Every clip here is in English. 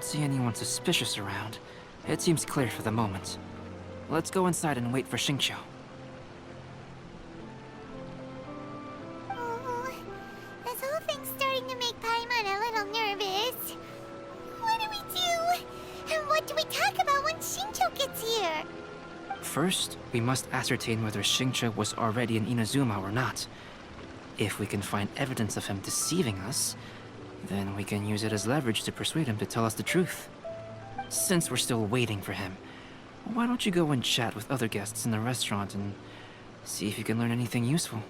don't see anyone suspicious around. It seems clear for the moment. Let's go inside and wait for Xingqiu. Oh, this whole thing's starting to make Paimon a little nervous. What do we do? And what do we talk about when Xingqiu gets here? First, we must ascertain whether Xingqiu was already in Inazuma or not. If we can find evidence of him deceiving us, then we can use it as leverage to persuade him to tell us the truth. Since we're still waiting for him, why don't you go and chat with other guests in the restaurant and see if you can learn anything useful?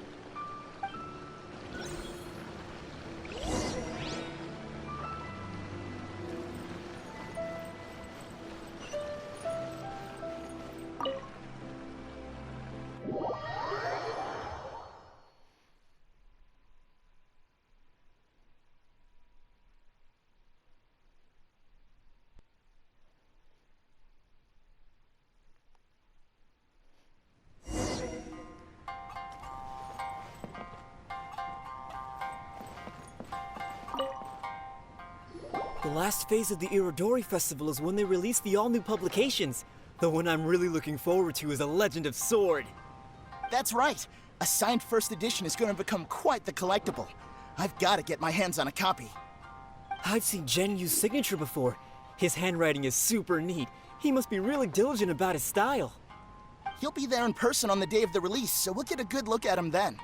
The last phase of the Irodori Festival is when they release the all-new publications. The one I'm really looking forward to is A Legend of Sword. That's right. A signed first edition is going to become quite the collectible. I've got to get my hands on a copy. I've seen Genyu's signature before. His handwriting is super neat. He must be really diligent about his style. He'll be there in person on the day of the release, so we'll get a good look at him then.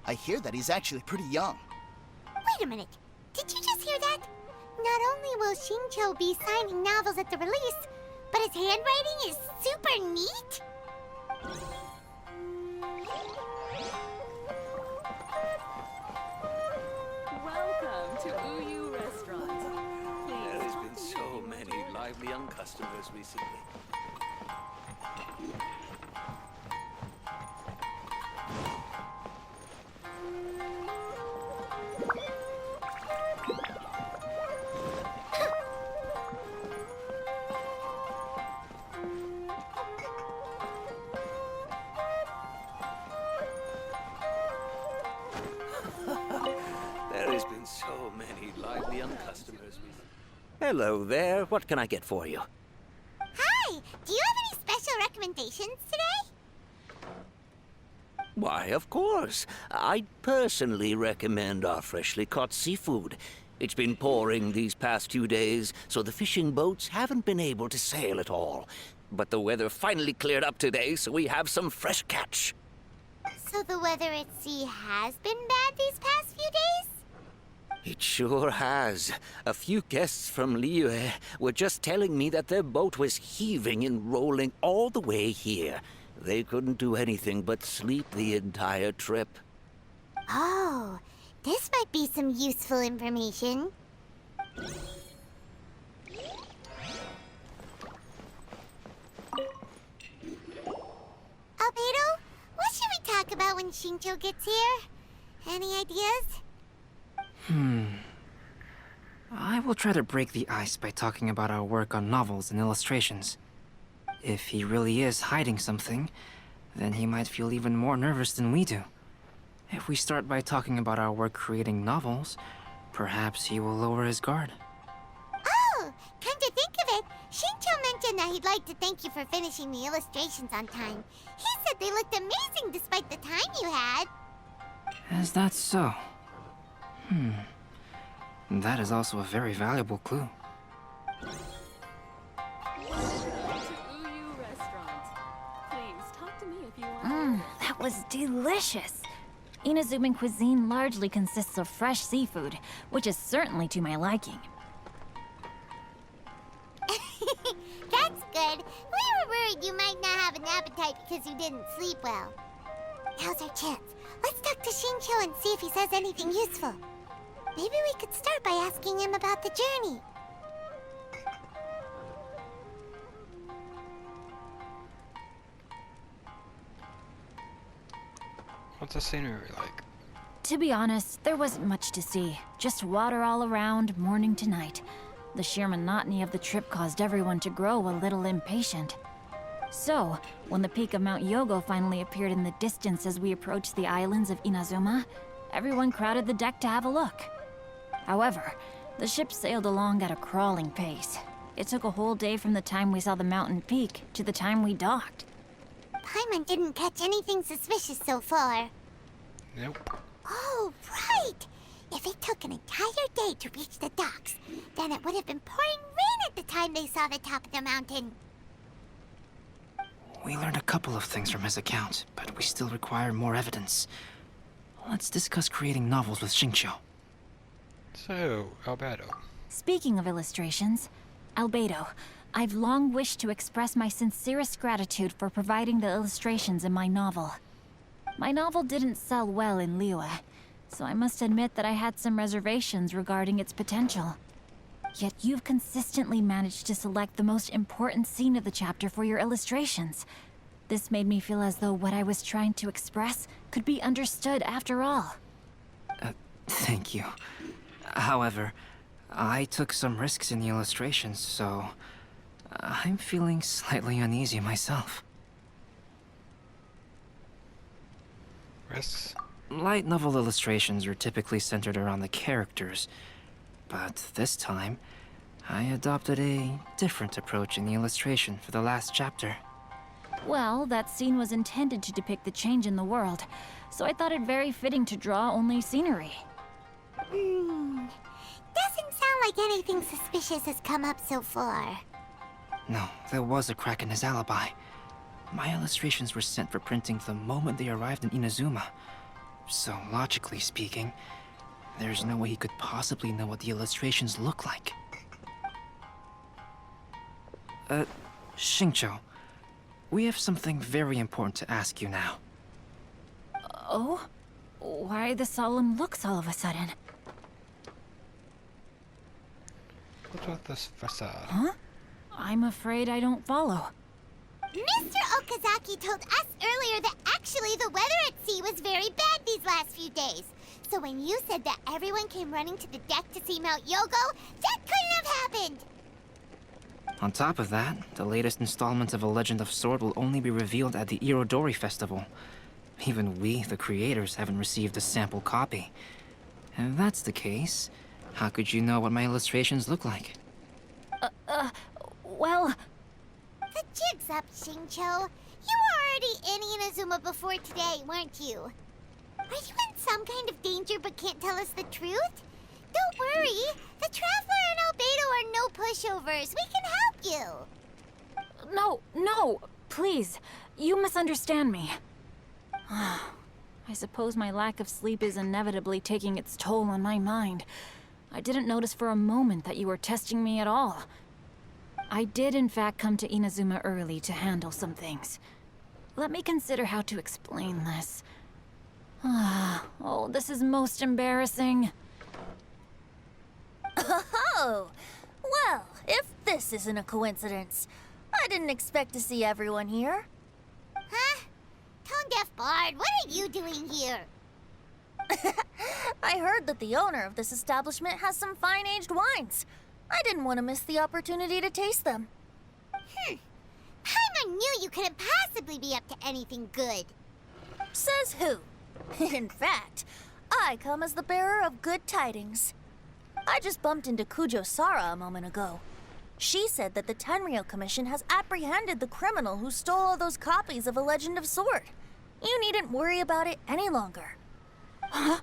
I hear that he's actually pretty young. Wait a minute. Did you just hear that? Not only will Xingqiu be signing novels at the release, but his handwriting is super neat? Welcome to Uyu Restaurant. There has been so many lively young customers recently. There has been so many lively young customers recently. Hello there. What can I get for you? Hi! Do you have any special recommendations today? Why, of course. I'd personally recommend our freshly caught seafood. It's been pouring these past 2 days, so the fishing boats haven't been able to sail at all. But the weather finally cleared up today, so we have some fresh catch. So the weather at sea has been bad these past few days? It sure has. A few guests from Liyue were just telling me that their boat was heaving and rolling all the way here. They couldn't do anything but sleep the entire trip. Oh, this might be some useful information. Albedo, what should we talk about when Xingqiu gets here? Any ideas? I will try to break the ice by talking about our work on novels and illustrations. If he really is hiding something, then he might feel even more nervous than we do. If we start by talking about our work creating novels, perhaps he will lower his guard. Oh, come to think of it, Xingqiu mentioned that he'd like to thank you for finishing the illustrations on time. He said they looked amazing despite the time you had. Is that so? That is also a very valuable clue. Welcome to Uyu Restaurant. Please talk to me if you want. That was delicious. Inazuman cuisine largely consists of fresh seafood, which is certainly to my liking. That's good. We were worried you might not have an appetite because you didn't sleep well. Now's our chance. Let's talk to Xingqiu and see if he says anything useful. Maybe we could start by asking him about the journey. What's the scenery like? To be honest, there wasn't much to see. Just water all around, morning to night. The sheer monotony of the trip caused everyone to grow a little impatient. So, when the peak of Mount Yogo finally appeared in the distance as we approached the islands of Inazuma, everyone crowded the deck to have a look. However, the ship sailed along at a crawling pace. It took a whole day from the time we saw the mountain peak to the time we docked. Paimon didn't catch anything suspicious so far. Nope. Oh, right! If it took an entire day to reach the docks, then it would have been pouring rain at the time they saw the top of the mountain. We learned a couple of things from his account, but we still require more evidence. Let's discuss creating novels with Xingqiu. So, Albedo. Speaking of illustrations, Albedo, I've long wished to express my sincerest gratitude for providing the illustrations in my novel. My novel didn't sell well in Liyue, so I must admit that I had some reservations regarding its potential. Yet you've consistently managed to select the most important scene of the chapter for your illustrations. This made me feel as though what I was trying to express could be understood after all. Thank you. However, I took some risks in the illustrations, so I'm feeling slightly uneasy myself. Risks? Light novel illustrations are typically centered around the characters, but this time, I adopted a different approach in the illustration for the last chapter. Well, that scene was intended to depict the change in the world, so I thought it very fitting to draw only scenery. Doesn't sound like anything suspicious has come up so far. No, there was a crack in his alibi. My illustrations were sent for printing the moment they arrived in Inazuma. So, logically speaking, there's no way he could possibly know what the illustrations look like. Xingqiu, we have something very important to ask you now. Oh? Why the solemn looks all of a sudden? What's with this facade? Huh? I'm afraid I don't follow. Mr. Okazaki told us earlier that actually the weather at sea was very bad these last few days. So when you said that everyone came running to the deck to see Mount Yogo, that couldn't have happened! On top of that, the latest installment of A Legend of Sword will only be revealed at the Irodori festival. Even we, the creators, haven't received a sample copy. If that's the case, how could you know what my illustrations look like? Well... The jig's up, Xingqiu. You were already in Inazuma before today, weren't you? Are you in some kind of danger but can't tell us the truth? Don't worry. The Traveler and Albedo are no pushovers. We can help you. No, please. You misunderstand me. I suppose my lack of sleep is inevitably taking its toll on my mind. I didn't notice for a moment that you were testing me at all. I did in fact come to Inazuma early to handle some things. Let me consider how to explain this. Oh, this is most embarrassing. Oh, well, if this isn't a coincidence, I didn't expect to see everyone here. Huh? Tone-deaf Bard, what are you doing here? I heard that the owner of this establishment has some fine-aged wines. I didn't want to miss the opportunity to taste them. Paimon knew you couldn't possibly be up to anything good. Says who? In fact, I come as the bearer of good tidings. I just bumped into Kujo Sara a moment ago. She said that the Tenryou Commission has apprehended the criminal who stole all those copies of A Legend of Sword. You needn't worry about it any longer. Huh?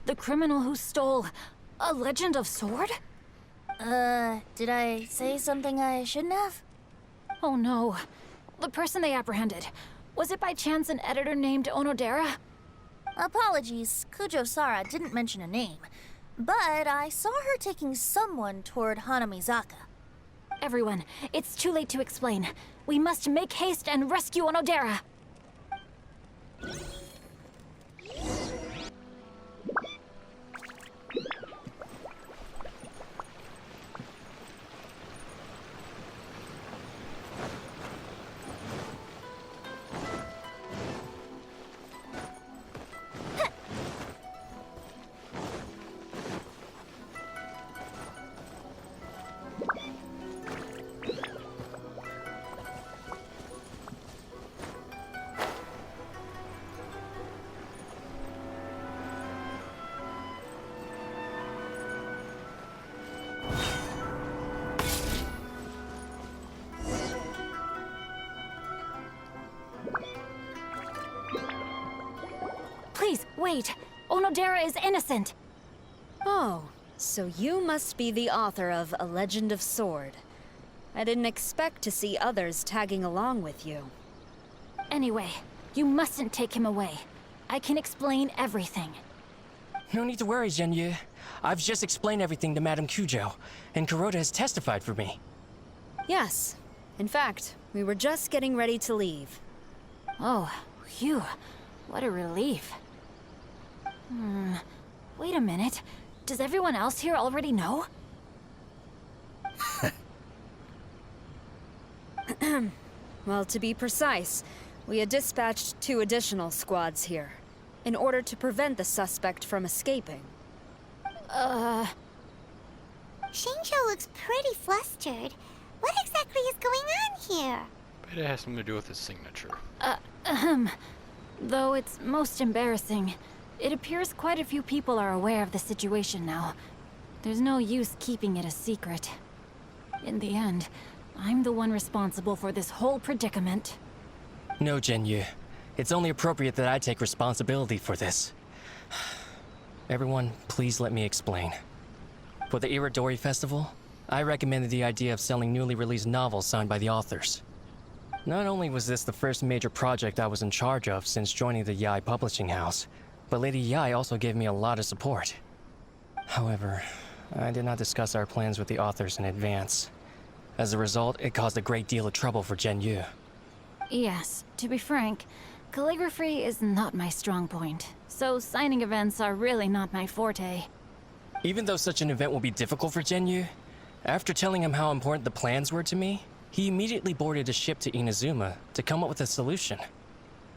The criminal who stole A Legend of Sword? Did I say something I shouldn't have? Oh no. The person they apprehended. Was it by chance an editor named Onodera? Apologies, Kujo Sara didn't mention a name. But I saw her taking someone toward Hanamizaka. Everyone, it's too late to explain. We must make haste and rescue Onodera. Wait, Onodera is innocent! Oh, so you must be the author of A Legend of Sword. I didn't expect to see others tagging along with you. Anyway, you mustn't take him away. I can explain everything. No need to worry, Zhenyu. I've just explained everything to Madame Kujo, and Kuroda has testified for me. Yes. In fact, we were just getting ready to leave. Oh, phew. What a relief. Wait a minute. Does everyone else here already know? Well, to be precise, we had dispatched 2 additional squads here, in order to prevent the suspect from escaping. Xingqiu looks pretty flustered. What exactly is going on here? But it has something to do with his signature. Though it's most embarrassing, it appears quite a few people are aware of the situation now. There's no use keeping it a secret. In the end, I'm the one responsible for this whole predicament. No, Zhenyu. It's only appropriate that I take responsibility for this. Everyone, please let me explain. For the Irodori Festival, I recommended the idea of selling newly released novels signed by the authors. Not only was this the first major project I was in charge of since joining the Yae publishing house, but Lady Yae also gave me a lot of support. However, I did not discuss our plans with the authors in advance. As a result, it caused a great deal of trouble for Zhenyu. Yes, to be frank, calligraphy is not my strong point, so signing events are really not my forte. Even though such an event will be difficult for Zhenyu, after telling him how important the plans were to me, he immediately boarded a ship to Inazuma to come up with a solution.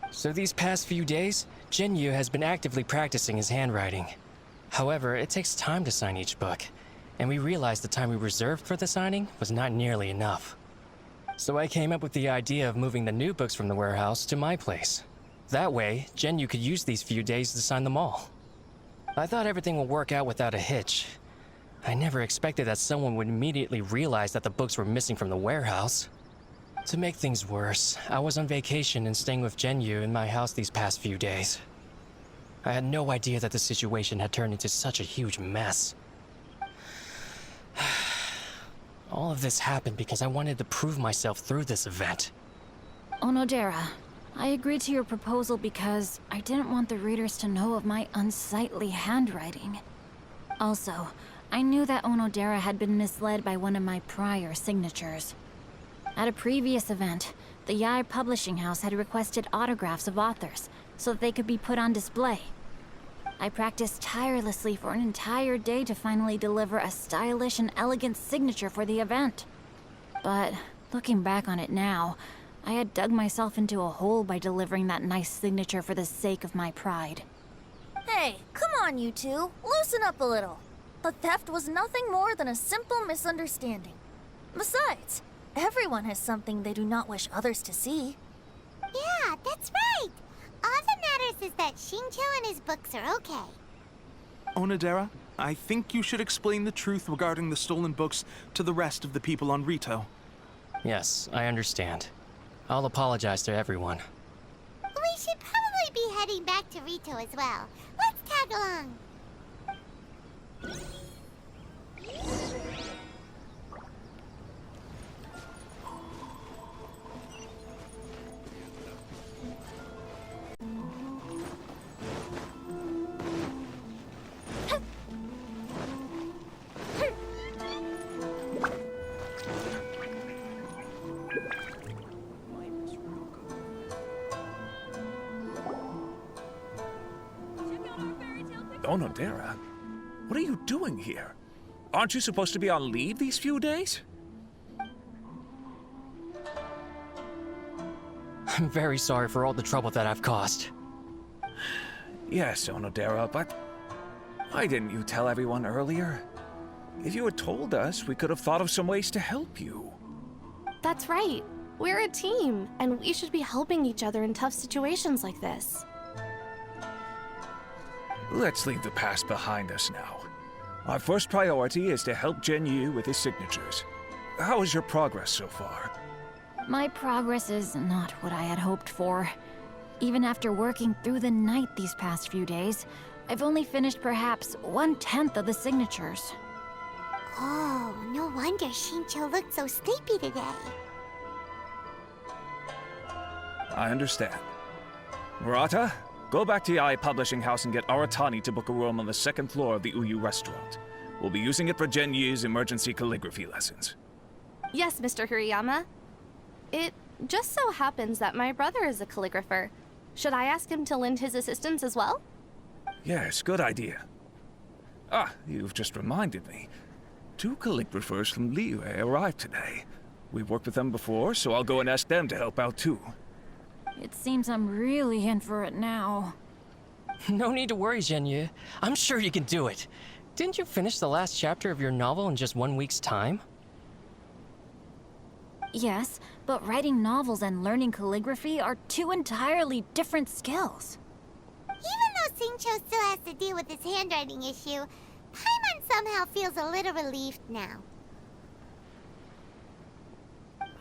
So these past few days, Zhenyu has been actively practicing his handwriting. However, it takes time to sign each book, and we realized the time we reserved for the signing was not nearly enough. So I came up with the idea of moving the new books from the warehouse to my place. That way, Zhenyu could use these few days to sign them all. I thought everything would work out without a hitch. I never expected that someone would immediately realize that the books were missing from the warehouse. To make things worse, I was on vacation and staying with Zhenyu in my house these past few days. I had no idea that the situation had turned into such a huge mess. All of this happened because I wanted to prove myself through this event. Onodera, I agreed to your proposal because I didn't want the readers to know of my unsightly handwriting. Also, I knew that Onodera had been misled by one of my prior signatures. At a previous event, the Yae publishing house had requested autographs of authors so that they could be put on display. I practiced tirelessly for an entire day to finally deliver a stylish and elegant signature for the event. But looking back on it now, I had dug myself into a hole by delivering that nice signature for the sake of my pride. Hey, come on, you two. Loosen up a little. The theft was nothing more than a simple misunderstanding. Besides, everyone has something they do not wish others to see. Yeah, that's right. All that matters is that Xingqiu and his books are okay. Onodera, I think you should explain the truth regarding the stolen books to the rest of the people on Rito. Yes, I understand. I'll apologize to everyone. We should probably be heading back to Rito as well. Let's tag along. Onodera, what are you doing here? Aren't you supposed to be on leave these few days? I'm very sorry for all the trouble that I've caused. Yes, Onodera, but why didn't you tell everyone earlier? If you had told us, we could have thought of some ways to help you. That's right. We're a team, and we should be helping each other in tough situations like this. Let's leave the past behind us now. Our first priority is to help Zhenyu with his signatures. How is your progress so far? My progress is not what I had hoped for. Even after working through the night these past few days, I've only finished perhaps 1/10 of the signatures. Oh, no wonder Shincho looked so sleepy today. I understand. Murata, go back to Yae Publishing House and get Aratani to book a room on the second floor of the Uyu restaurant. We'll be using it for Genyu's emergency calligraphy lessons. Yes, Mr. Hirayama. It just so happens that my brother is a calligrapher. Should I ask him to lend his assistance as well? Yes, good idea. Ah, you've just reminded me. 2 calligraphers from Liyue arrived today. We've worked with them before, so I'll go and ask them to help out too. It seems I'm really in for it now. No need to worry, Genyu. I'm sure you can do it. Didn't you finish the last chapter of your novel in just 1 week's time? Yes, but writing novels and learning calligraphy are 2 entirely different skills. Even though Shincho still has to deal with his handwriting issue, Paimon somehow feels a little relieved now.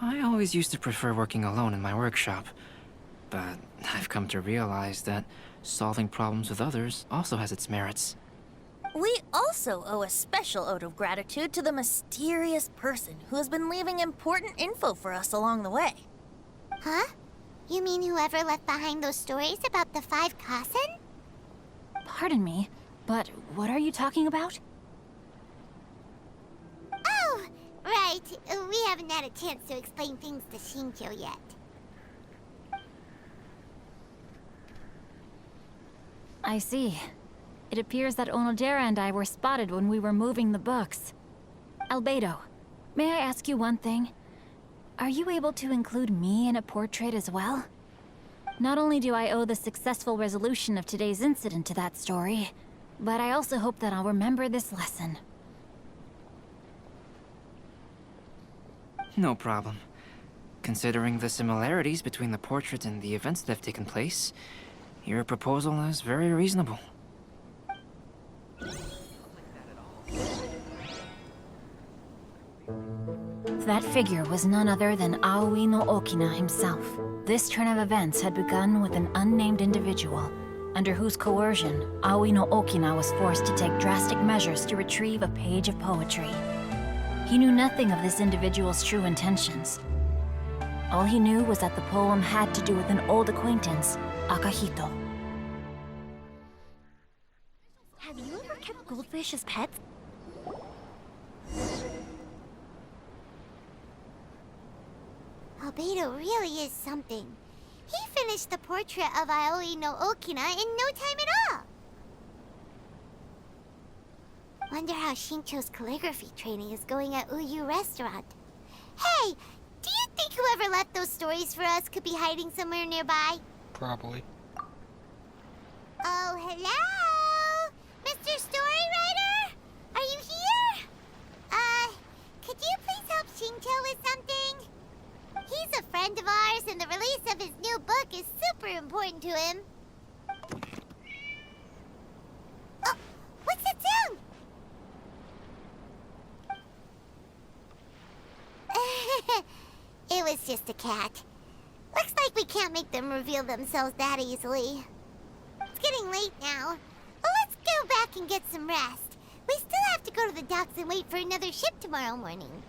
I always used to prefer working alone in my workshop, but I've come to realize that solving problems with others also has its merits. We also owe a special ode of gratitude to the mysterious person who has been leaving important info for us along the way. Huh? You mean whoever left behind those stories about the 5 Kasen? Pardon me, but what are you talking about? Oh, right. We haven't had a chance to explain things to Shincho yet. I see. It appears that Onodera and I were spotted when we were moving the books. Albedo, may I ask you one thing? Are you able to include me in a portrait as well? Not only do I owe the successful resolution of today's incident to that story, but I also hope that I'll remember this lesson. No problem. Considering the similarities between the portrait and the events that have taken place, your proposal is very reasonable. That figure was none other than Aoi no Okina himself. This turn of events had begun with an unnamed individual, under whose coercion, Aoi no Okina was forced to take drastic measures to retrieve a page of poetry. He knew nothing of this individual's true intentions. All he knew was that the poem had to do with an old acquaintance, Akahito. Have you ever kept goldfish as pets? Albedo really is something. He finished the portrait of Aoi no Okina in no time at all. Wonder how Shincho's calligraphy training is going at Uyu Restaurant. Hey, do you think whoever left those stories for us could be hiding somewhere nearby? Probably. Oh, hello? Mr. Storywriter? Are you here? Could you please help Shincho with something? He's a friend of ours, and the release of his new book is super important to him. Oh, what's that sound? It was just a cat. Looks like we can't make them reveal themselves that easily. It's getting late now. Well, let's go back and get some rest. We still have to go to the docks and wait for another ship tomorrow morning.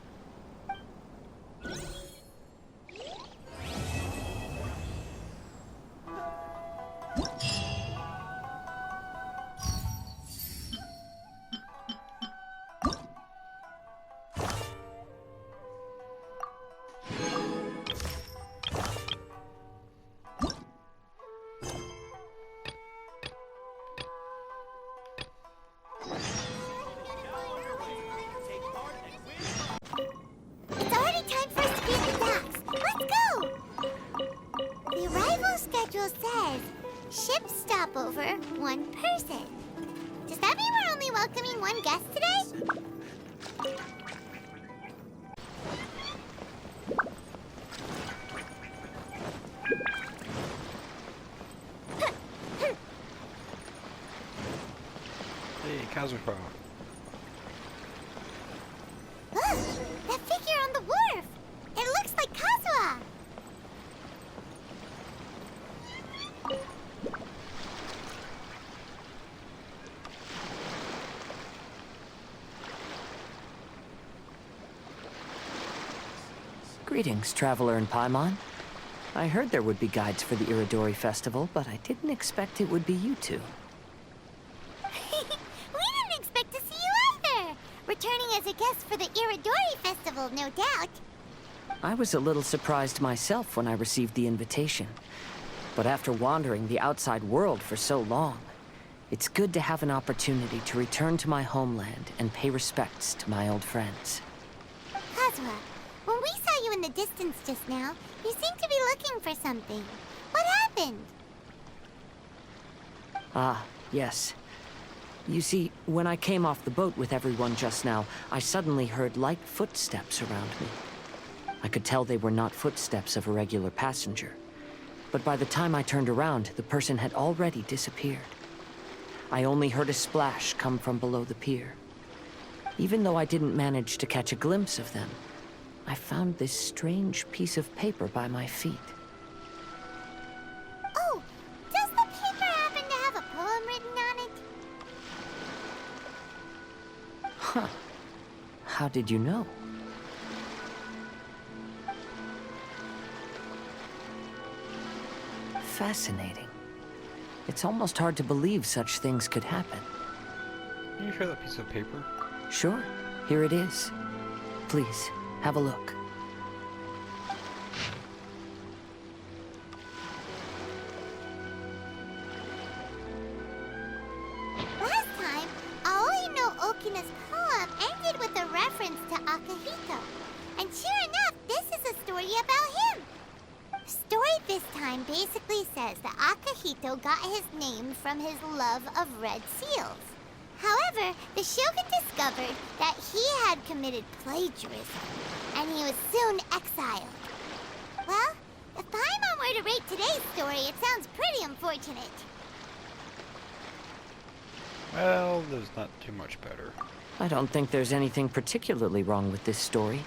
It's already time for us to be at the docks. Let's go! The arrival schedule says ship stopover, 1 person. Does that mean we're only welcoming 1 guest today? Hey, Kazua. Look! That figure on the wharf! It looks like Kazua! Greetings, traveler in Paimon. I heard there would be guides for the Irodori festival, but I didn't expect it would be you two. We didn't expect to see you either! Returning as a guest for the Irodori festival, no doubt. I was a little surprised myself when I received the invitation. But after wandering the outside world for so long, it's good to have an opportunity to return to my homeland and pay respects to my old friends. Kazua, when we saw you in the distance just now, you seemed to be looking for something. What happened? Ah, yes. You see, when I came off the boat with everyone just now, I suddenly heard light footsteps around me. I could tell they were not footsteps of a regular passenger. But by the time I turned around, the person had already disappeared. I only heard a splash come from below the pier. Even though I didn't manage to catch a glimpse of them, I found this strange piece of paper by my feet. Oh, does the paper happen to have a poem written on it? Huh. How did you know? Fascinating. It's almost hard to believe such things could happen. Can you show that piece of paper? Sure. Here it is. Please, have a look. Last time, Aoi no Okina's poem ended with a reference to Akihito. And sure enough, this is a story about him. The story this time basically says that Akihito got his name from his love of red seals. However, the Shogun discovered that he had committed plagiarism, and he was soon exiled. Well, if Paimon were to rate today's story, it sounds pretty unfortunate. Well, there's not too much better. I don't think there's anything particularly wrong with this story.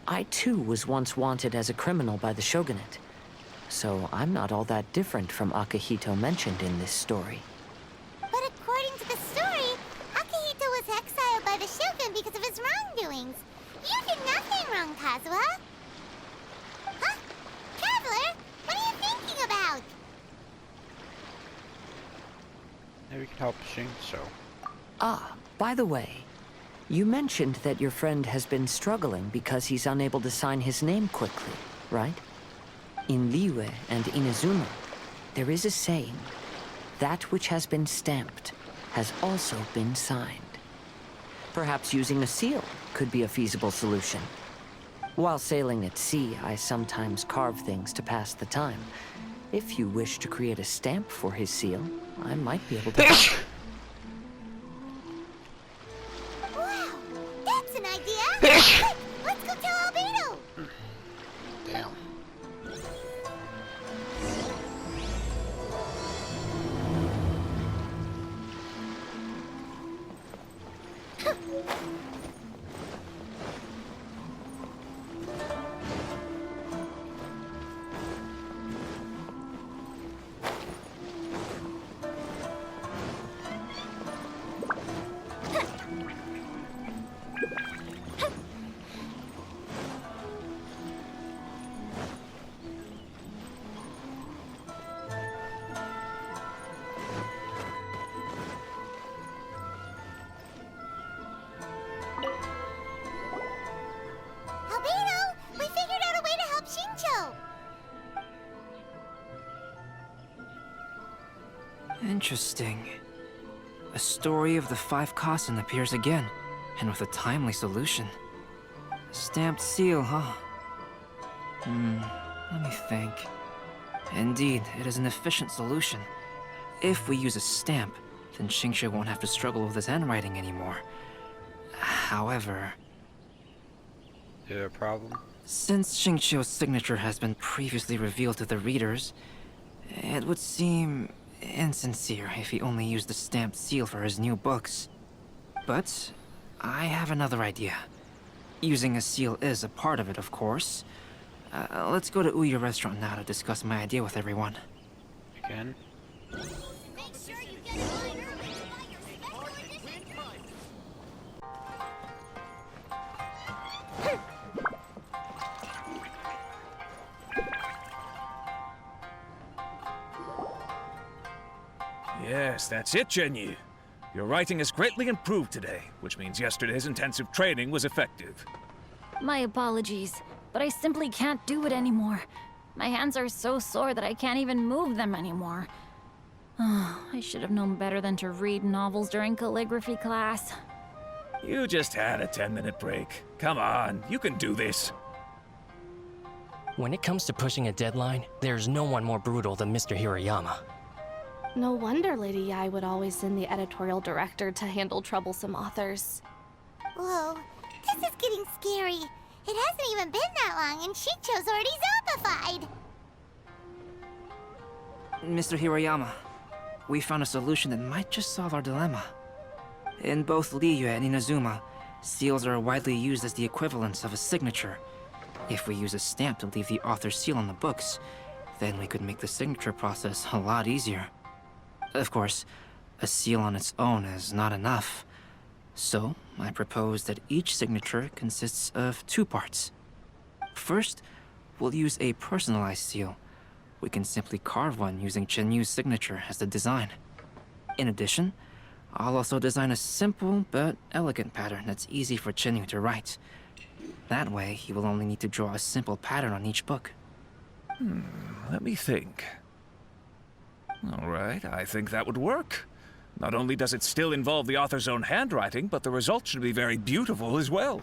I too was once wanted as a criminal by the shogunate, so I'm not all that different from Akihito mentioned in this story. But according to the story, Akihito was exiled by the Shogun because of his wrongdoings. You did nothing wrong, Kazua. Huh? Traveler, what are you thinking about? Maybe we can help Shincho. Ah, by the way, you mentioned that your friend has been struggling because he's unable to sign his name quickly, right? In Liyue and Inazuma, there is a saying, that which has been stamped has also been signed. Perhaps using a seal could be a feasible solution. While sailing at sea, I sometimes carve things to pass the time. If you wish to create a stamp for his seal, I might be able to... Wow, that's an idea! Quick, let's go tell Albedo! Damn. Albedo, we figured out a way to help Shincho! Interesting. A story of the 5 Kasen appears again, and with a timely solution. A stamped seal, huh? Let me think. Indeed, it is an efficient solution. If we use a stamp, then Xingqiu won't have to struggle with his handwriting anymore. However... Is there a problem? Since Xingqiu's signature has been previously revealed to the readers, it would seem insincere if he only used the stamped seal for his new books. But I have another idea. Using a seal is a part of it, of course. Let's go to Uyu Restaurant now to discuss my idea with everyone. Again? Make sure you get in line early to buy your special edition. Yes, that's it, Genyu. Your writing has greatly improved today, which means yesterday's intensive training was effective. My apologies, but I simply can't do it anymore. My hands are so sore that I can't even move them anymore. I should have known better than to read novels during calligraphy class. You just had a 10-minute break. Come on, you can do this. When it comes to pushing a deadline, there's no one more brutal than Mr. Hirayama. No wonder Lady Yai would always send the editorial director to handle troublesome authors. Whoa, this is getting scary. It hasn't even been that long and Shincho's already zombified. Mr. Hirayama, we found a solution that might just solve our dilemma. In both Liyue and Inazuma, seals are widely used as the equivalents of a signature. If we use a stamp to leave the author's seal on the books, then we could make the signature process a lot easier. Of course, a seal on its own is not enough. So, I propose that each signature consists of 2 parts. First, we'll use a personalized seal. We can simply carve one using Chenyu's signature as the design. In addition, I'll also design a simple but elegant pattern that's easy for Chenyu to write. That way, he will only need to draw a simple pattern on each book. Let me think. All right, I think that would work. Not only does it still involve the author's own handwriting, but the result should be very beautiful as well.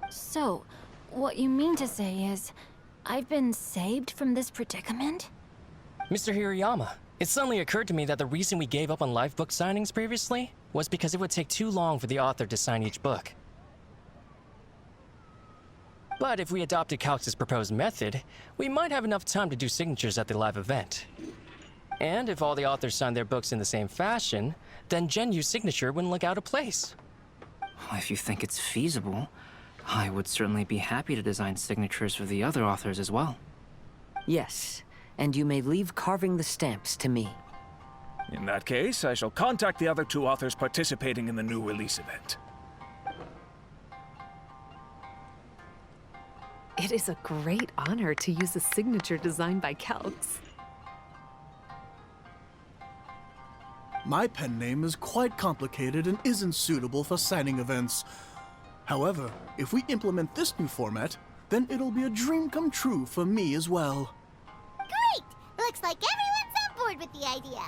So, what you mean to say is, I've been saved from this predicament? Mr. Hirayama, it suddenly occurred to me that the reason we gave up on live book signings previously was because it would take too long for the author to sign each book. But if we adopted Calx's proposed method, we might have enough time to do signatures at the live event. And if all the authors signed their books in the same fashion, then Genyu's signature wouldn't look out of place. If you think it's feasible, I would certainly be happy to design signatures for the other authors as well. Yes, and you may leave carving the stamps to me. In that case, I shall contact the other 2 authors participating in the new release event. It is a great honor to use a signature designed by Calx. My pen name is quite complicated and isn't suitable for signing events. However, if we implement this new format, then it'll be a dream come true for me as well. Great! Looks like everyone's on board with the idea.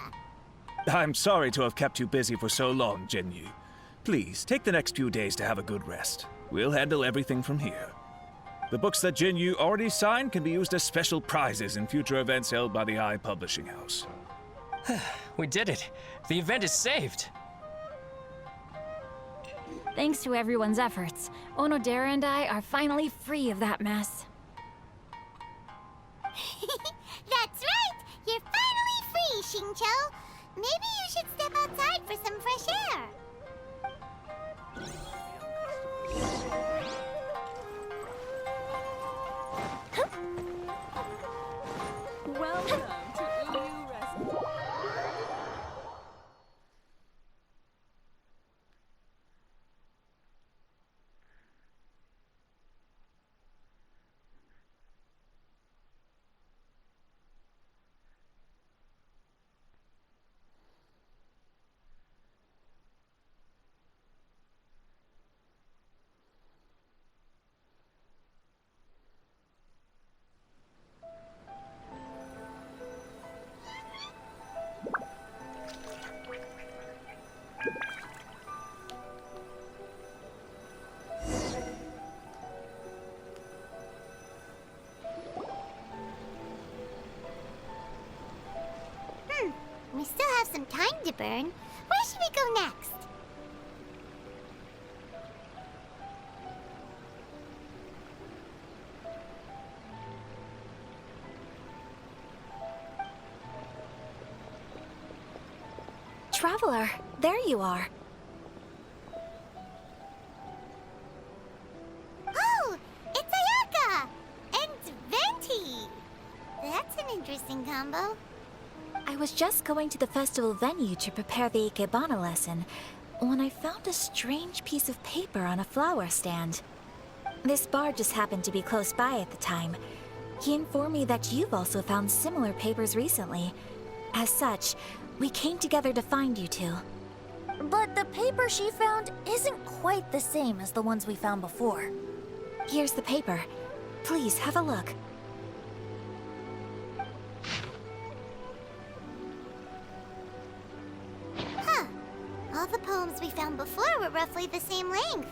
I'm sorry to have kept you busy for so long, Genyu. Please, take the next few days to have a good rest. We'll handle everything from here. The books that Genyu already signed can be used as special prizes in future events held by the I Publishing House. We did it! The event is saved! Thanks to everyone's efforts, Onodera and I are finally free of that mess. That's right! You're finally free, Shincho! Maybe you should step outside for some fresh air. Welcome to Uyu Restaurant. We still have some time to burn. Where should we go next? Traveler, there you are. Oh, it's Ayaka! And Venti! That's an interesting combo. I was just going to the festival venue to prepare the Ikebana lesson when I found a strange piece of paper on a flower stand. This bard just happened to be close by at the time. He informed me that you've also found similar papers recently. As such, We came together to find you two. But the paper she found isn't quite the same as the ones we found before. Here's the paper. Please, have a look. Huh. All the poems we found before were roughly the same length.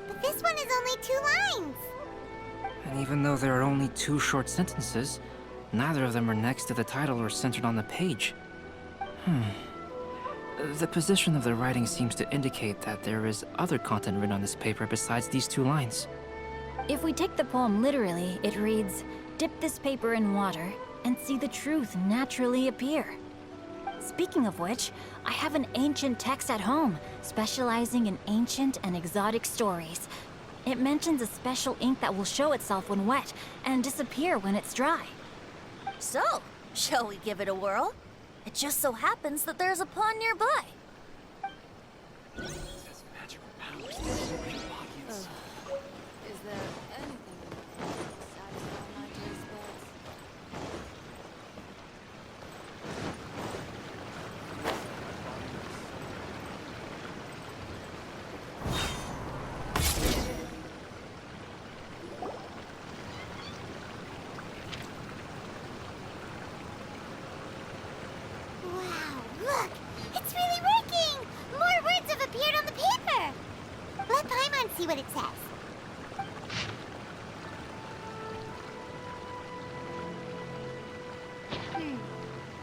But this one is only 2 lines. And even though there are only 2 short sentences, neither of them are next to the title or centered on the page. The position of the writing seems to indicate that there is other content written on this paper besides these 2 lines. If we take the poem literally, it reads, "Dip this paper in water and see the truth naturally appear." Speaking of which, I have an ancient text at home, specializing in ancient and exotic stories. It mentions a special ink that will show itself when wet and disappear when it's dry. So, shall we give it a whirl? It just so happens that there's a pond nearby. Is there anything in the world that will satisfy my taste buds? Wow, look! It's really working! More words have appeared on the paper! Let Paimon see what it says.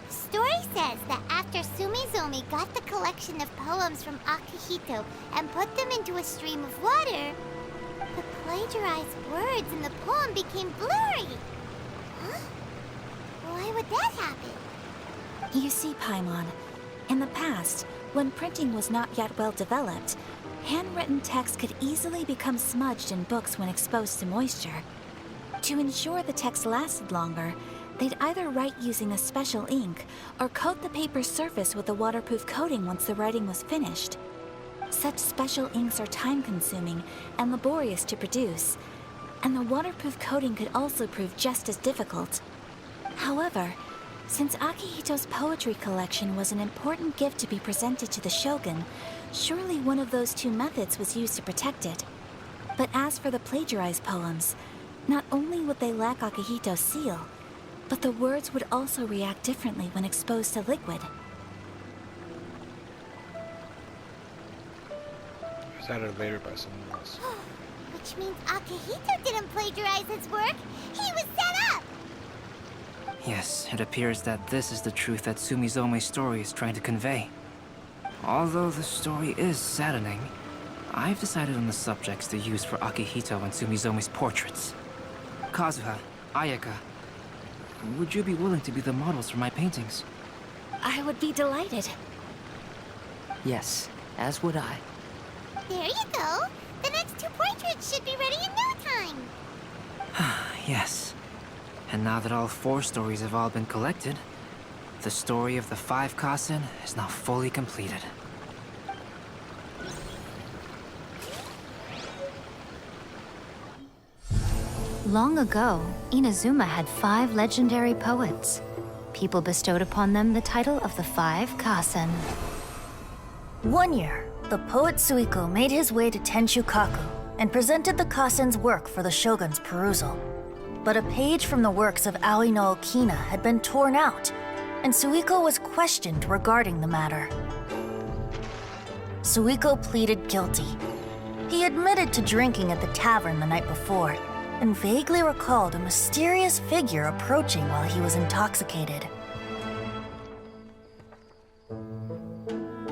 Story says that after Sumizomi got the collection of poems from Akihito and put them into a stream of water, the plagiarized words in the poem became blurry. Huh? Why would that happen? You see, Paimon, in the past, when printing was not yet well developed, handwritten text could easily become smudged in books when exposed to moisture. To ensure the text lasted longer, they'd either write using a special ink or coat the paper's surface with a waterproof coating once the writing was finished. Such special inks are time-consuming and laborious to produce, and the waterproof coating could also prove just as difficult. However, since Akihito's poetry collection was an important gift to be presented to the shogun, surely one of those 2 methods was used to protect it. But as for the plagiarized poems, not only would they lack Akihito's seal, but the words would also react differently when exposed to liquid. It was added later by someone else. Which means Akihito didn't plagiarize his work. He was set up! Yes, it appears that this is the truth that Sumizome's story is trying to convey. Although the story is saddening, I've decided on the subjects to use for Akihito and Sumizome's portraits. Kazua, Ayaka, would you be willing to be the models for my paintings? I would be delighted. Yes, as would I. There you go. The next 2 portraits should be ready in no time. Yes. And now that all 4 stories have all been collected, the story of the 5 Kasen is now fully completed. Long ago, Inazuma had 5 legendary poets. People bestowed upon them the title of the 5 Kasen. One year, the poet Suiko made his way to Tenshukaku and presented the Kasen's work for the shogun's perusal. But a page from the works of Aoi no Okina had been torn out, and Suiko was questioned regarding the matter. Suiko pleaded guilty. He admitted to drinking at the tavern the night before, and vaguely recalled a mysterious figure approaching while he was intoxicated.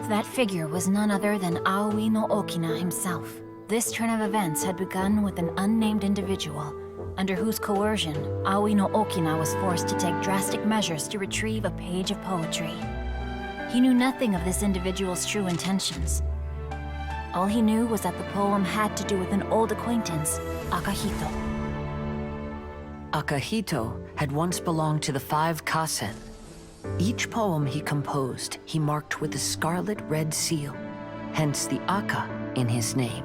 That figure was none other than Aoi no Okina himself. This turn of events had begun with an unnamed individual, under whose coercion, Aoi no Okina was forced to take drastic measures to retrieve a page of poetry. He knew nothing of this individual's true intentions. All he knew was that the poem had to do with an old acquaintance, Akihito. Akihito had once belonged to the 5 Kasen. Each poem he composed, he marked with a scarlet red seal, hence the Aka in his name.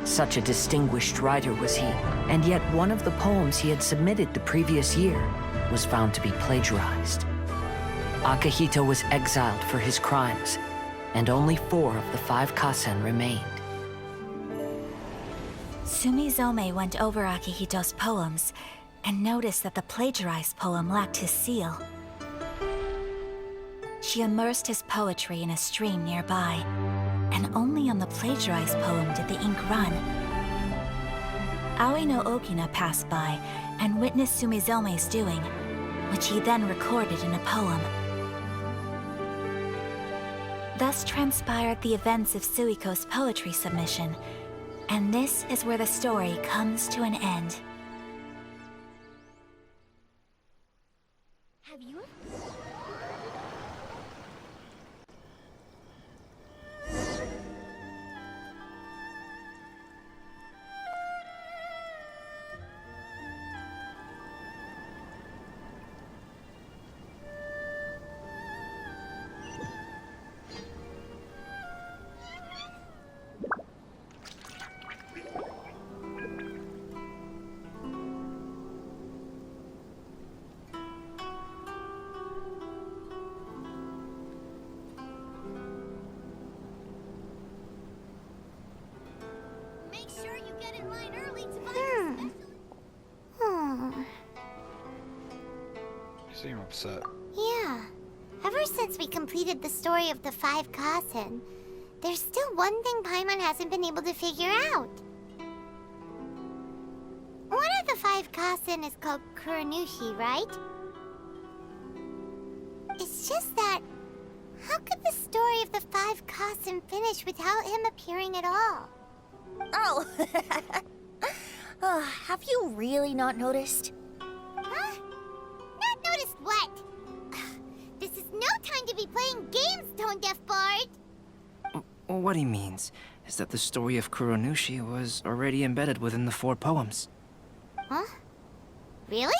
Such a distinguished writer was he, and yet one of the poems he had submitted the previous year was found to be plagiarized. Akihito was exiled for his crimes, and only 4 of the 5 Kasen remained. Sumizome went over Akihito's poems and noticed that the plagiarized poem lacked his seal. She immersed his poetry in a stream nearby, and only on the plagiarized poem did the ink run. Aoi no Okina passed by and witnessed Sumizome's doing, which he then recorded in a poem. Thus transpired the events of Suiko's poetry submission, and this is where the story comes to an end. Have you make sure you get in line early to buy your special... You seem upset. Yeah. Ever since we completed the story of the 5 Kasen, there's still one thing Paimon hasn't been able to figure out. One of the 5 Kasen is called Kuronushi, right? It's just that... how could the story of the 5 Kasen finish without him appearing at all? Oh, have you really not noticed? Huh? Not noticed what? This is no time to be playing games, Tone Deaf Bard! What he means is that the story of Kuronushi was already embedded within the 4 poems. Huh? Really?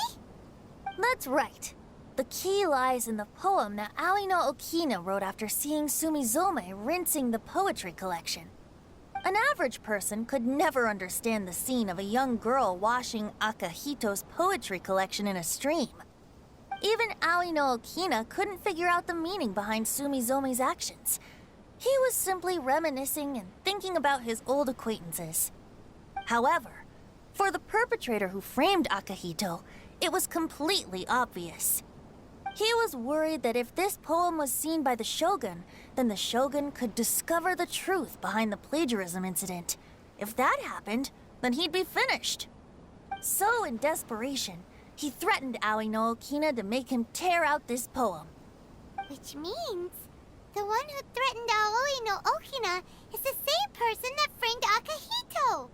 That's right. The key lies in the poem that Aoi no Okina wrote after seeing Sumizome rinsing the poetry collection. An average person could never understand the scene of a young girl washing Akihito's poetry collection in a stream. Even Aoi no Okina couldn't figure out the meaning behind Sumizome's actions. He was simply reminiscing and thinking about his old acquaintances. However, for the perpetrator who framed Akihito, it was completely obvious. He was worried that if this poem was seen by the Shogun, then the Shogun could discover the truth behind the plagiarism incident. If that happened, then he'd be finished. So, in desperation, he threatened Aoi no Okina to make him tear out this poem. Which means the one who threatened Aoi no Okina is the same person that framed Akihito!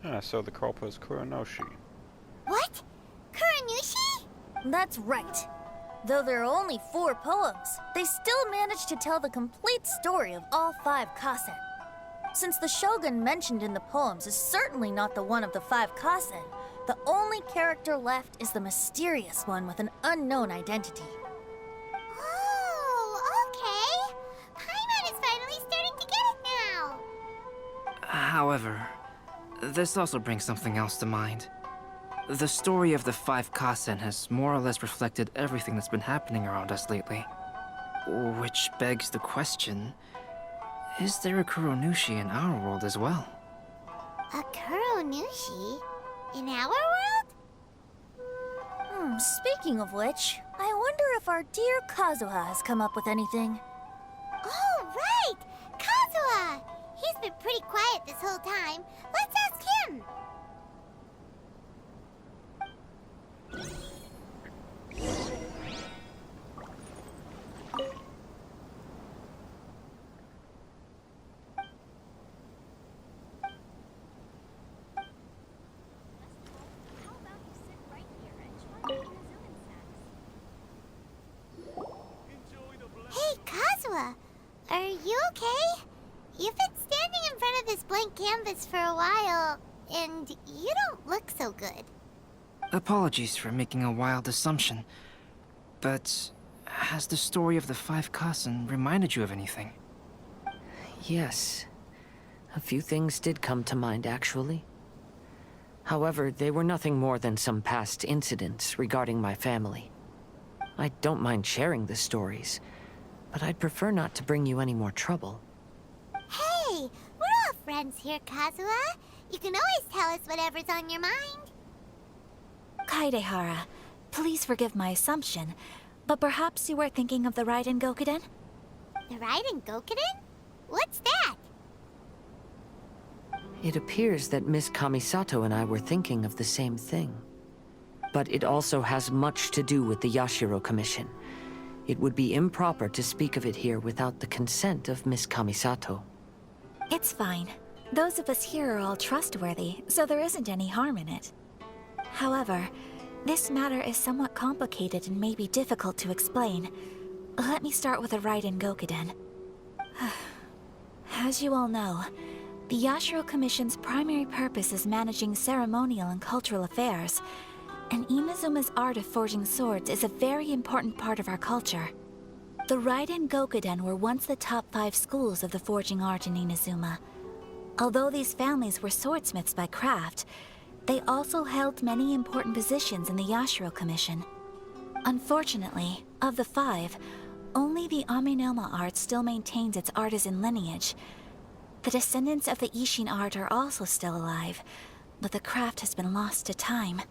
Yeah, so the culprit is Kuronushi. What? Kuronushi? That's right. Though there are only 4 poems, they still managed to tell the complete story of all 5 Kasen. Since the Shogun mentioned in the poems is certainly not the one of the 5 Kasen, the only character left is the mysterious one with an unknown identity. Oh, okay. Paimon is finally starting to get it now. However, this also brings something else to mind. The story of the 5 Kasen has more or less reflected everything that's been happening around us lately. Which begs the question, is there a Kuronushi in our world as well? A Kuronushi? In our world? Speaking of which, I wonder if our dear Kazua has come up with anything. Oh, right! Kazua! He's been pretty quiet this whole time. Let's ask him! Hey, Kazua! Are you okay? You've been standing in front of this blank canvas for a while, and you don't look so good. Apologies for making a wild assumption, but has the story of the 5 Kasen reminded you of anything? Yes. A few things did come to mind, actually. However, they were nothing more than some past incidents regarding my family. I don't mind sharing the stories, but I'd prefer not to bring you any more trouble. Hey, we're all friends here, Kazua. You can always tell us whatever's on your mind. Kaidehara, please forgive my assumption, but perhaps you were thinking of the Raiden Gokuden? The Raiden Gokuden? What's that? It appears that Miss Kamisato and I were thinking of the same thing. But it also has much to do with the Yashiro Commission. It would be improper to speak of it here without the consent of Miss Kamisato. It's fine. Those of us here are all trustworthy, so there isn't any harm in it. However, this matter is somewhat complicated and may be difficult to explain. Let me start with the Raiden Gokuden. As you all know, the Yashiro Commission's primary purpose is managing ceremonial and cultural affairs, and Inazuma's art of forging swords is a very important part of our culture. The Raiden Gokuden were once the top 5 schools of the forging art in Inazuma. Although these families were swordsmiths by craft, they also held many important positions in the Yashiro Commission. Unfortunately, of the 5, only the Amenoma art still maintains its artisan lineage. The descendants of the Ishin art are also still alive, but the craft has been lost to time.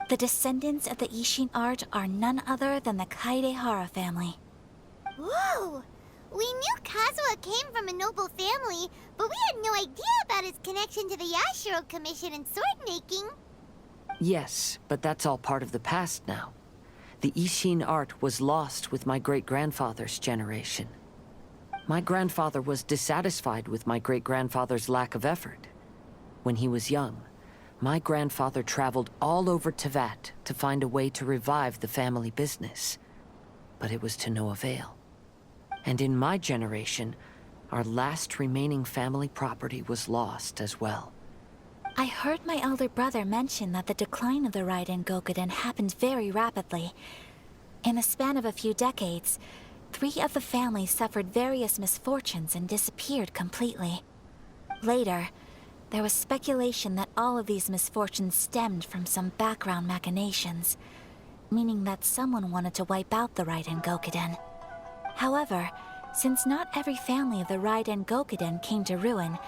The descendants of the Ishin art are none other than the Kaidehara family. Whoa! We knew Kazua came from a noble family, but we had no idea about his connection to the Yashiro Commission and sword making. Yes, but that's all part of the past now. The Ishin art was lost with my great-grandfather's generation. My grandfather was dissatisfied with my great-grandfather's lack of effort. When he was young, my grandfather traveled all over Teyvat to find a way to revive the family business. But it was to no avail. And in my generation, our last remaining family property was lost as well. I heard my elder brother mention that the decline of the Raiden Gokuden happened very rapidly. In the span of a few decades, 3 of the families suffered various misfortunes and disappeared completely. Later, there was speculation that all of these misfortunes stemmed from some background machinations, meaning that someone wanted to wipe out the Raiden Gokuden. However, since not every family of the Raiden Gokuden came to ruin,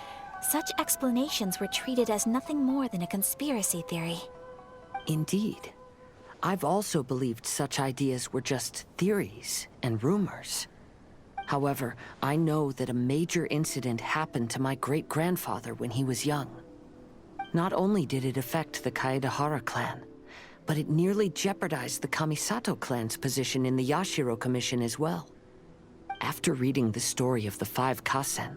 such explanations were treated as nothing more than a conspiracy theory. Indeed. I've also believed such ideas were just theories and rumors. However, I know that a major incident happened to my great-grandfather when he was young. Not only did it affect the Kaedehara clan, but it nearly jeopardized the Kamisato clan's position in the Yashiro Commission as well. After reading the story of the 5 Kasen,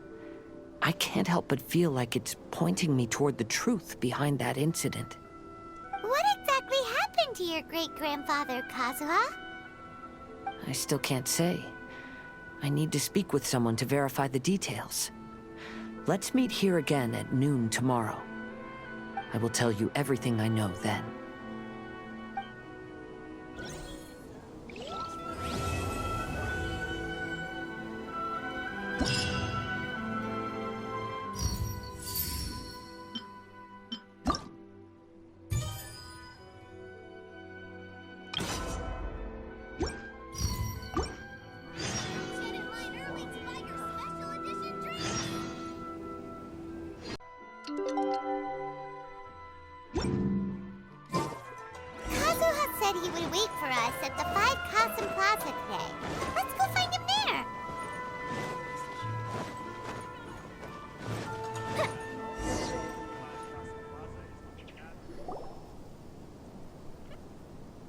I can't help but feel like it's pointing me toward the truth behind that incident. What exactly happened to your great-grandfather, Kazua? I still can't say. I need to speak with someone to verify the details. Let's meet here again at noon tomorrow. I will tell you everything I know then. Kazua said he would wait for us at the 5 Kasen Plaza today. Let's go find him there.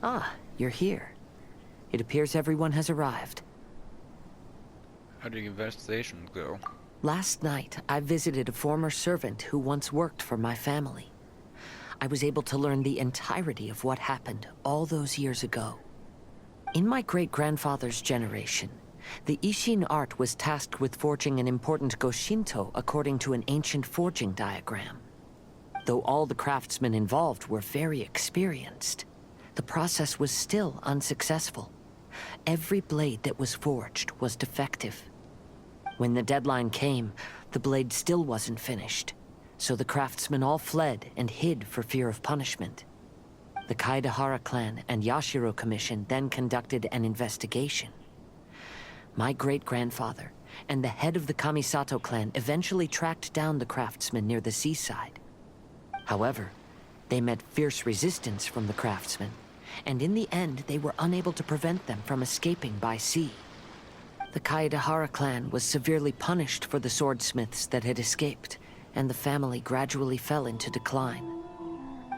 Ah, you're here. It appears everyone has arrived. How did the investigation go? Last night, I visited a former servant who once worked for my family. I was able to learn the entirety of what happened all those years ago. In my great-grandfather's generation, the Ishin art was tasked with forging an important Goshinto according to an ancient forging diagram. Though all the craftsmen involved were very experienced, the process was still unsuccessful. Every blade that was forged was defective. When the deadline came, the blade still wasn't finished. So the craftsmen all fled and hid for fear of punishment. The Kaedehara clan and Yashiro Commission then conducted an investigation. My great-grandfather and the head of the Kamisato clan eventually tracked down the craftsmen near the seaside. However, they met fierce resistance from the craftsmen, and in the end they were unable to prevent them from escaping by sea. The Kaedehara clan was severely punished for the swordsmiths that had escaped, and the family gradually fell into decline.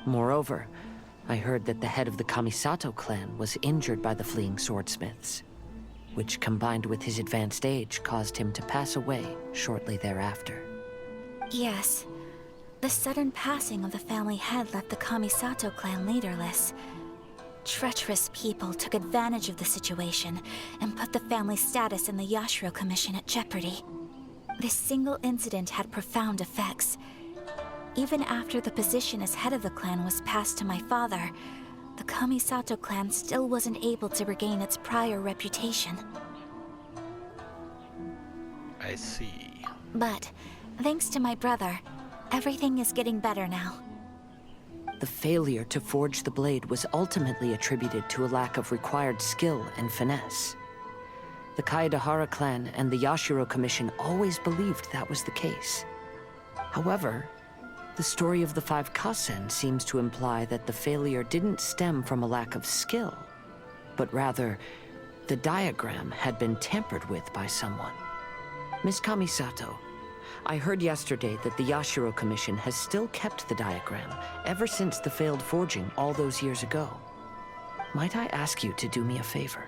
Moreover, I heard that the head of the Kamisato clan was injured by the fleeing swordsmiths, which combined with his advanced age caused him to pass away shortly thereafter. Yes. The sudden passing of the family head left the Kamisato clan leaderless. Treacherous people took advantage of the situation and put the family's status in the Yashiro Commission at jeopardy. This single incident had profound effects. Even after the position as head of the clan was passed to my father, the Kamisato clan still wasn't able to regain its prior reputation. I see. But, thanks to my brother, everything is getting better now. The failure to forge the blade was ultimately attributed to a lack of required skill and finesse. The Kaedehara clan and the Yashiro Commission always believed that was the case. However, the story of the 5 Kasen seems to imply that the failure didn't stem from a lack of skill, but rather, the diagram had been tampered with by someone. Miss Kamisato, I heard yesterday that the Yashiro Commission has still kept the diagram ever since the failed forging all those years ago. Might I ask you to do me a favor?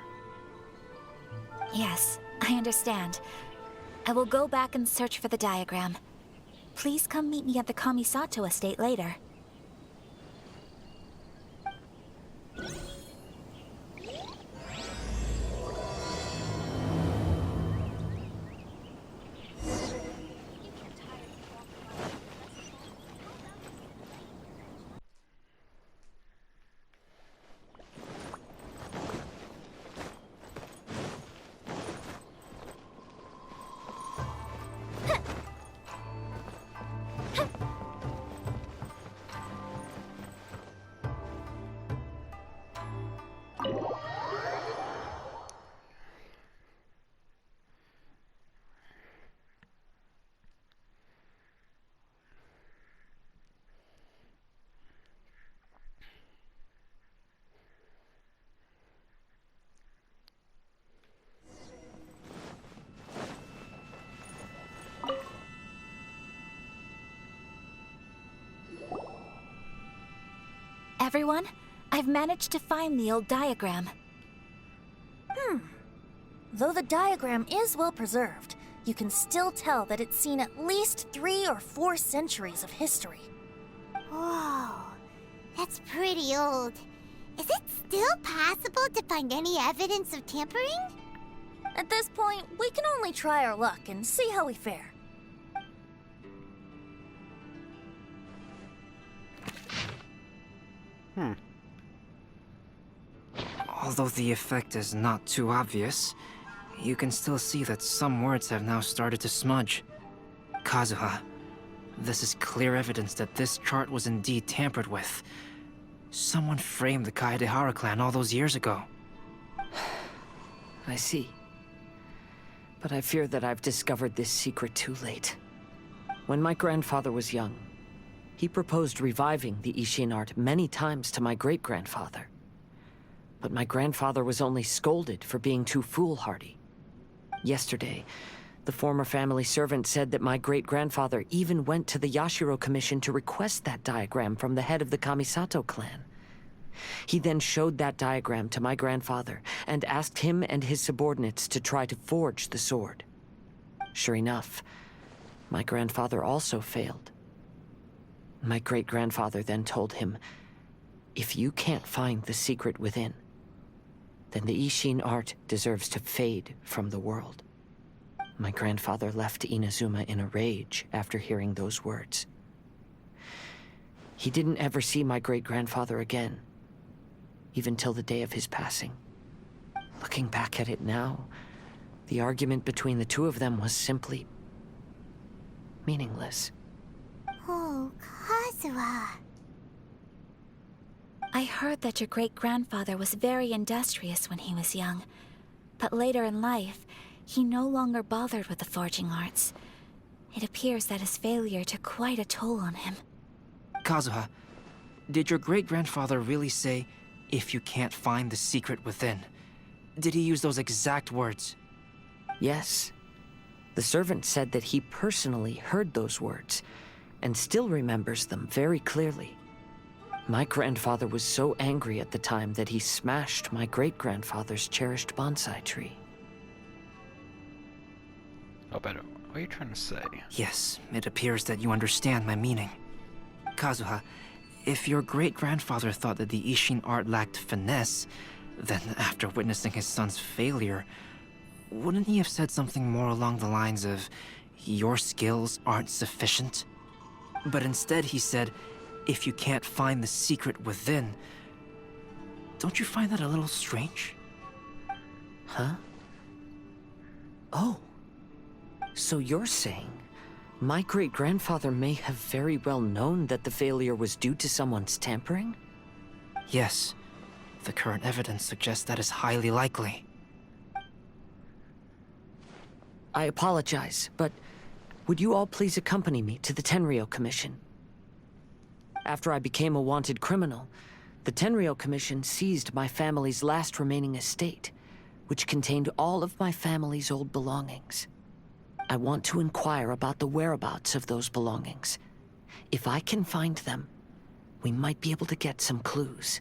Yes, I understand. I will go back and search for the diagram. Please come meet me at the Kamisato estate later. Everyone, I've managed to find the old diagram. Though the diagram is well preserved, you can still tell that it's seen at least 3 or 4 centuries of history. Whoa, that's pretty old. Is it still possible to find any evidence of tampering? At this point, we can only try our luck and see how we fare. Although the effect is not too obvious, you can still see that some words have now started to smudge. Kazua, this is clear evidence that this chart was indeed tampered with. Someone framed the Kaedehara clan all those years ago. I see. But I fear that I've discovered this secret too late. When my grandfather was young, he proposed reviving the Ishin art many times to my great-grandfather. But my grandfather was only scolded for being too foolhardy. Yesterday, the former family servant said that my great-grandfather even went to the Yashiro Commission to request that diagram from the head of the Kamisato clan. He then showed that diagram to my grandfather and asked him and his subordinates to try to forge the sword. Sure enough, my grandfather also failed. My great-grandfather then told him, if you can't find the secret within, then the Ishin art deserves to fade from the world. My grandfather left Inazuma in a rage after hearing those words. He didn't ever see my great-grandfather again, even till the day of his passing. Looking back at it now, the argument between the two of them was simply meaningless. Oh, Kazua. I heard that your great-grandfather was very industrious when he was young, but later in life, he no longer bothered with the forging arts. It appears that his failure took quite a toll on him. Kazuha, did your great-grandfather really say, "If you can't find the secret within"? Did he use those exact words? Yes. The servant said that he personally heard those words, and still remembers them very clearly. My grandfather was so angry at the time that he smashed my great-grandfather's cherished bonsai tree. Oh, but what are you trying to say? Yes, it appears that you understand my meaning. Kazuha, if your great-grandfather thought that the Ishin art lacked finesse, then after witnessing his son's failure, wouldn't he have said something more along the lines of, "Your skills aren't sufficient"? But instead he said, "If you can't find the secret within." Don't you find that a little strange? Huh? Oh. So you're saying my great-grandfather may have very well known that the failure was due to someone's tampering? Yes. The current evidence suggests that is highly likely. I apologize, but would you all please accompany me to the Tenryou Commission? After I became a wanted criminal, the Tenryou Commission seized my family's last remaining estate, which contained all of my family's old belongings. I want to inquire about the whereabouts of those belongings. If I can find them, we might be able to get some clues.